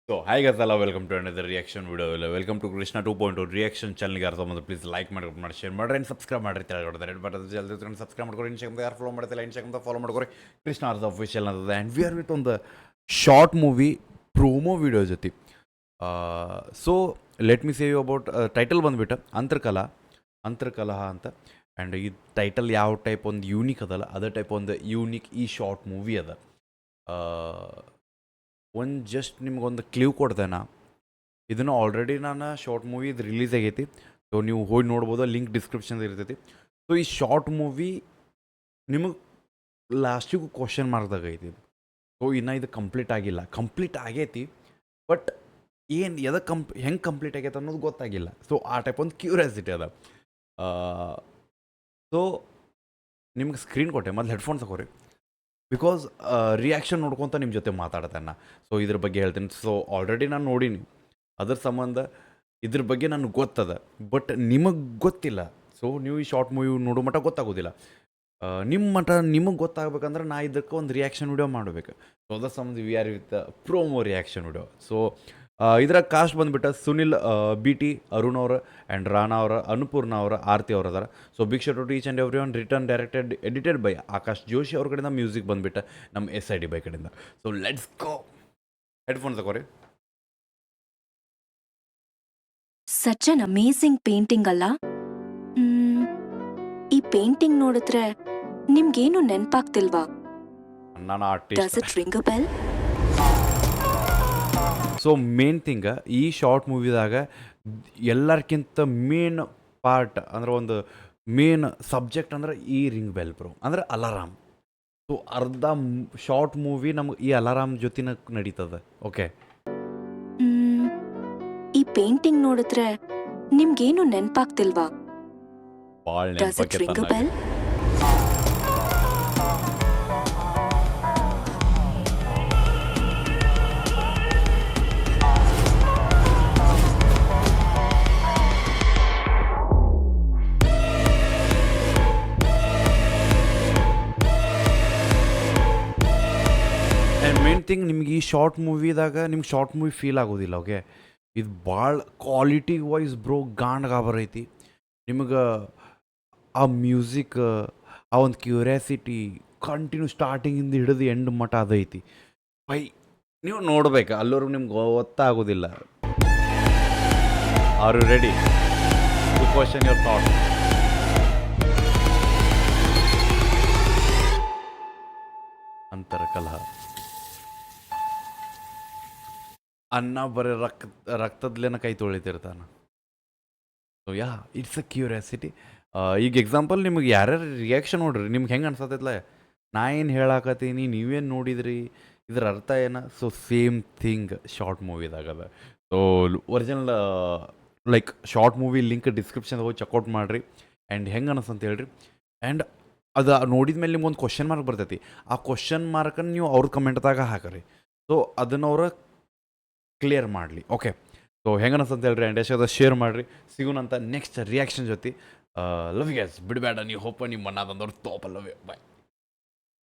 So, hi guys, hello, welcome to another reaction video. Welcome to Krishna 2.0 reaction channel. Please like ಮಾಡಿ share ಮಾಡಿರಿ and subscribe ಮಾಡಿರಿ. ತೆಳಗಡೆ red button ಜಲ್ದಿ subscribe ಮಾಡ್ಕೊರಿ. Instagram ಯಾರು follow ಮಾಡ್ತಿಲ್ಲ ಇನ್ಸ್ಟಾಗ್ರಾಮ್ ಫಾಲೋ ಮಾಡ್ಕೊರಿ. ಕೃಷ್ಣ ಆರ್ಸ್ ಅಫಿಷಿಯಲ್ ಅಂತದ ಆ್ಯಂಡ್ ವಿ ಆರ್ ವಿತ್ ಒಂದು ಶಾರ್ಟ್ ಮೂವಿ ಪ್ರೋಮೋ ವಿಡಿಯೋ ಜೊತೆ. So let me say about title ಬಂದುಬಿಟ್ಟು ಅಂತರ್ಕಲಹ ಅಂತ. ಆ್ಯಂಡ್ ಈ ಟೈಟಲ್ ಯಾವ ಟೈಪ್ ಒಂದು ಯೂನಿಕ್ ಅದಲ್ಲ, ಅದೇ ಟೈಪ್ ಒಂದು ಯೂನಿಕ್ ಈ ಶಾರ್ಟ್ ಮೂವಿ ಅದ. ಒಂದು ಜಸ್ಟ್ ನಿಮ್ಗೊಂದು ಕ್ಲೀವ್ ಕೊಡ್ತೇನೆ. ಇದನ್ನು ಆಲ್ರೆಡಿ ನಾನು ಶಾರ್ಟ್ ಮೂವಿ ಇದು ರಿಲೀಸ್ ಆಗೈತಿ. ಸೊ ನೀವು ಹೋಗಿ ನೋಡ್ಬೋದು, ಲಿಂಕ್ ಡಿಸ್ಕ್ರಿಪ್ಷನ್ ಇರ್ತೈತಿ. ಸೊ ಈ ಶಾರ್ಟ್ ಮೂವಿ ನಿಮಗೆ ಲಾಸ್ಟಿಗೂ ಕ್ವಶನ್ ಮಾರ್ಕ್ದಾಗ ಐತಿ. ಸೊ ಇನ್ನೂ ಇದು ಕಂಪ್ಲೀಟ್ ಆಗಿಲ್ಲ, ಕಂಪ್ಲೀಟ್ ಆಗೈತಿ ಬಟ್ ಏನು ಎದಕ್ಕೆ ಹೆಂಗೆ ಕಂಪ್ಲೀಟ್ ಆಗೈತೆ ಅನ್ನೋದು ಗೊತ್ತಾಗಿಲ್ಲ. ಸೊ ಆ ಟೈಪ್ ಒಂದು ಕ್ಯೂರಿಯಾಸಿಟಿ ಅದ. ಸೊ ನಿಮ್ಗೆ ಸ್ಕ್ರೀನ್ ಕೊಟ್ಟೆ, ಮೊದಲು ಹೆಡ್ಫೋನ್ಸ್ ತಗೋರಿ. ಬಿಕಾಸ್ ರಿಯಾಕ್ಷನ್ ನೋಡ್ಕೊತ ನಿಮ್ಮ ಜೊತೆ ಮಾತಾಡ್ತೇನೆ. ಸೊ ಇದ್ರ ಬಗ್ಗೆ ಹೇಳ್ತೀನಿ. ಸೊ ಆಲ್ರೆಡಿ ನಾನು ನೋಡೀನಿ, ಅದ್ರ ಸಂಬಂಧ ಇದ್ರ ಬಗ್ಗೆ ನನಗೆ ಗೊತ್ತದ, ಬಟ್ ನಿಮಗೆ ಗೊತ್ತಿಲ್ಲ. ಸೊ ನೀವು ಈ ಶಾರ್ಟ್ ಮೂವಿ ನೋಡೋ ಮಟ್ಟ ಗೊತ್ತಾಗೋದಿಲ್ಲ. ನಿಮ್ಮ ಮಟ್ಟ ನಿಮಗೆ ಗೊತ್ತಾಗಬೇಕಂದ್ರೆ ನಾ ಇದಕ್ಕೆ ಒಂದು ರಿಯಾಕ್ಷನ್ ವಿಡಿಯೋ ಮಾಡಬೇಕು. ಸೊ ಅದ್ರ ಸಂಬಂಧ V are with promo reaction video. So ಇದರ ಕಾಸ್ಟ್ ಬಂದುಬಿಟ್ಟು ಸುನಿಲ್, ಬಿ ಟಿ, ಅರುಣ್ ಅವರು ಆ್ಯಂಡ್ ರಾಣಾ ಅವರ, ಅನ್ನಪೂರ್ಣ ಅವರ, ಆರತಿ ಅವ್ರು ಅದಾರ. So big shout to each and every one. Return directed edited by Aakash Joshi ಅವ್ರ ಕಡೆಯಿಂದ. ಮ್ಯೂಸಿಕ್ ಬಂದುಬಿಟ್ಟು ನಮ್ಮ SID ಬೈ ಕಡೆಯಿಂದ. So let's go. ಹೆಡ್ಫೋನ್ ತಗೋರಿ. ಸಚ್ ಅನ್ ಅಮೇಸಿಂಗ್ ಪೇಂಟಿಂಗ್ ಅಲ್ಲ? ಈ ಪೇಂಟಿಂಗ್ ನೋಡಿದ್ರೆ ನಿಮ್ಗೇನು ನೆನ್ಪಾಗ್ತಿಲ್ವಾ? ನಾನು does it ring a bell? So main thing ಈ ಶಾರ್ಟ್ ಮೂವಿದಾಗ ಎಲ್ಲರ್ಕಿಂತ ಮೇನ್ ಪಾರ್ಟ್ ಅಂದ್ರೆ ಒಂದು ಮೇನ್ ಸಬ್ಜೆಕ್ಟ್ ಅಂದ್ರೆ ಈ ರಿಂಗ್ ಬೆಲ್ ಬ್ರೋ, ಅಂದ್ರೆ ಅಲಾರಾಮ್. ಸೊ ಅರ್ಧ ಶಾರ್ಟ್ ಮೂವಿ ನಮ್ಗೆ ಈ ಅಲಾರಾಮ್ ಜೊತೆನ ನಡೀತದೆ. ಓಕೆ, ಈ ಪೇಂಟಿಂಗ್ ನೋಡಿದ್ರೆ ನಿಮ್ಗೇನು ನೆನ್ಪಾಗ್ತಿಲ್ವಾ? ಭಾಳ does it ring a bell? Main thing ನಿಮ್ಗೆ ಈ ಶಾರ್ಟ್ ಮೂವಿದಾಗ ನಿಮ್ಗೆ ಶಾರ್ಟ್ ಮೂವಿ ಫೀಲ್ ಆಗೋದಿಲ್ಲ. ಓಕೆ, ಇದು ಭಾಳ ಕ್ವಾಲಿಟಿ ವೈಸ್ ಬ್ರೋ ಗಾಂಡ್ಗಾಬರೈತಿ. ನಿಮಗೆ ಆ ಮ್ಯೂಸಿಕ್, ಆ ಒಂದು ಕ್ಯೂರಿಯಾಸಿಟಿ ಕಂಟಿನ್ಯೂ ಸ್ಟಾರ್ಟಿಂಗಿಂದ ಹಿಡಿದು ಎಂಡ್ ಮಟ್ಟ ಅದೈತಿ ಬೈ. ನೀವು ನೋಡ್ಬೇಕು, ಅಲ್ಲರೂ ನಿಮ್ಗೆ ಗೊತ್ತಾಗೋದಿಲ್ಲ. Are you ready to question your thought? ಅಂತರಕಲಹ. ಅನ್ನ ಬರೀ ರಕ್ತದ್ಲೇನ ಕೈ ತೊಳಿತಿರ್ತಾನೆ. So yeah, it's a curiosity. ಈಗ ಎಕ್ಸಾಂಪಲ್ ನಿಮಗೆ ಯಾರ್ಯಾರು ರಿಯಾಕ್ಷನ್ ನೋಡ್ರಿ, ನಿಮ್ಗೆ ಹೆಂಗೆ ಅನ್ಸತ್ತೈತ್ಲ, ನಾ ಏನು ಹೇಳಾಕತ್ತೀನಿ, ನೀವೇನು ನೋಡಿದ್ರಿ, ಇದ್ರ ಅರ್ಥ ಏನ? ಸೊ ಸೇಮ್ ಥಿಂಗ್ ಶಾರ್ಟ್ ಮೂವಿದಾಗದ. So original like short movie link description ಹೋಗಿ ಚೆಕ್ಔಟ್ ಮಾಡಿರಿ. ಆ್ಯಂಡ್ ಹೆಂಗೆ ಅನಿಸ್ತಂತ ಹೇಳ್ರಿ. ಆ್ಯಂಡ್ ಅದು ನೋಡಿದ ಮೇಲೆ ನಿಮ್ಗೆ ಒಂದು ಕ್ವಶನ್ ಮಾರ್ಕ್ ಬರ್ತೈತಿ. ಆ ಕ್ವಶನ್ ಮಾರ್ಕನ್ನು ನೀವು ಅವ್ರ ಕಮೆಂಟ್ದಾಗ ಹಾಕರಿ. ಸೊ ಅದನ್ನು ಅವ್ರ ಕ್ಲಿಯರ್ ಮಾಡಲಿ. ಓಕೆ, ಸೊ ಹೆಂಗೆ ಅನಿಸ್ತಂತ ಹೇಳ್ರಿ. ಆ್ಯಂಡ್ ಎಷ್ಟದ ಶೇರ್ ಮಾಡಿರಿ. ಸಿಗೋಣಂತ ನೆಕ್ಸ್ಟ್ ರಿಯಾಕ್ಷನ್ ಜೊತೆ. Love you guys. ಬಿಡಬೇಡ, ನೀವು ಹೋಪ ನಿಮ್ಮ ಮನ ತಂದವ್ರು ತೋಪ. Love you, bye.